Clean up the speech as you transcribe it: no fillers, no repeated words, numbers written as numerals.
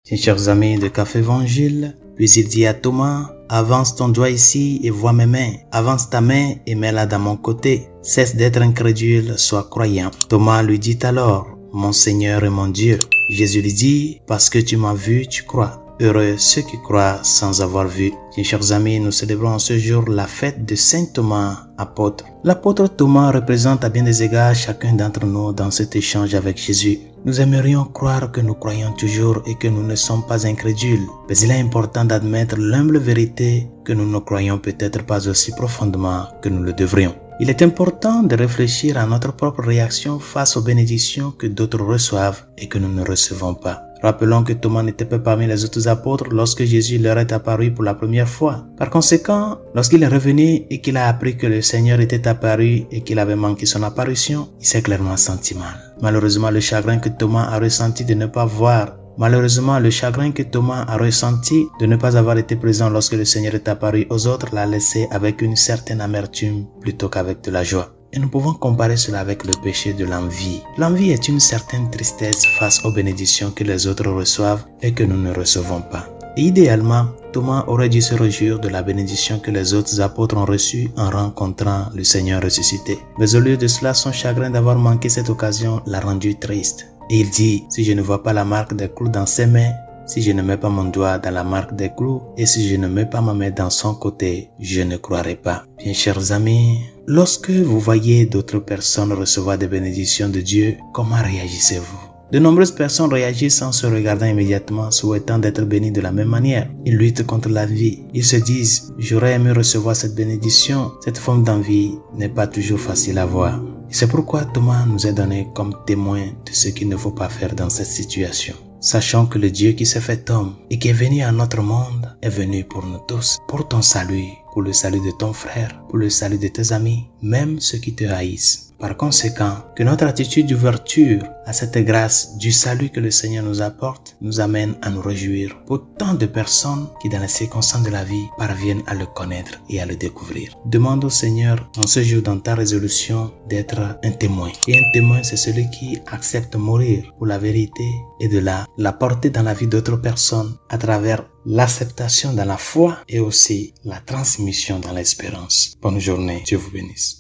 Chers amis de Café Évangile, puis il dit à Thomas, avance ton doigt ici et vois mes mains, avance ta main et mets-la dans mon côté, cesse d'être incrédule, sois croyant. Thomas lui dit alors, mon Seigneur et mon Dieu. Jésus lui dit, parce que tu m'as vu, tu crois. Heureux ceux qui croient sans avoir vu. Chers amis, nous célébrons ce jour la fête de Saint Thomas, apôtre. L'apôtre Thomas représente à bien des égards chacun d'entre nous dans cet échange avec Jésus. Nous aimerions croire que nous croyons toujours et que nous ne sommes pas incrédules. Mais il est important d'admettre l'humble vérité que nous ne croyons peut-être pas aussi profondément que nous le devrions. Il est important de réfléchir à notre propre réaction face aux bénédictions que d'autres reçoivent et que nous ne recevons pas. Rappelons que Thomas n'était pas parmi les autres apôtres lorsque Jésus leur est apparu pour la première fois. Par conséquent, lorsqu'il est revenu et qu'il a appris que le Seigneur était apparu et qu'il avait manqué son apparition, il s'est clairement senti mal. Malheureusement, le chagrin que Thomas a ressenti de ne pas avoir été présent lorsque le Seigneur est apparu aux autres l'a laissé avec une certaine amertume plutôt qu'avec de la joie. Et nous pouvons comparer cela avec le péché de l'envie. L'envie est une certaine tristesse face aux bénédictions que les autres reçoivent et que nous ne recevons pas. Et idéalement, Thomas aurait dû se réjouir de la bénédiction que les autres apôtres ont reçue en rencontrant le Seigneur ressuscité. Mais au lieu de cela, son chagrin d'avoir manqué cette occasion l'a rendu triste. Et il dit, si je ne vois pas la marque des clous dans ses mains, si je ne mets pas mon doigt dans la marque des clous et si je ne mets pas ma main dans son côté, je ne croirai pas. Bien, chers amis, lorsque vous voyez d'autres personnes recevoir des bénédictions de Dieu, comment réagissez-vous? De nombreuses personnes réagissent en se regardant immédiatement, souhaitant d'être bénies de la même manière. Ils luttent contre l'envie. Ils se disent, j'aurais aimé recevoir cette bénédiction. Cette forme d'envie n'est pas toujours facile à voir. Et c'est pourquoi Thomas nous est donné comme témoin de ce qu'il ne faut pas faire dans cette situation. Sachant que le Dieu qui s'est fait homme et qui est venu à notre monde est venu pour nous tous, pour ton salut, pour le salut de ton frère, pour le salut de tes amis, même ceux qui te haïssent. Par conséquent, que notre attitude d'ouverture à cette grâce du salut que le Seigneur nous apporte nous amène à nous réjouir pour tant de personnes qui dans les circonstances de la vie parviennent à le connaître et à le découvrir. Demande au Seigneur en ce jour dans ta résolution d'être un témoin. Et un témoin, c'est celui qui accepte mourir pour la vérité et de là la porter dans la vie d'autres personnes à travers l'acceptation dans la foi et aussi la transmission dans l'espérance. Bonne journée, Dieu vous bénisse.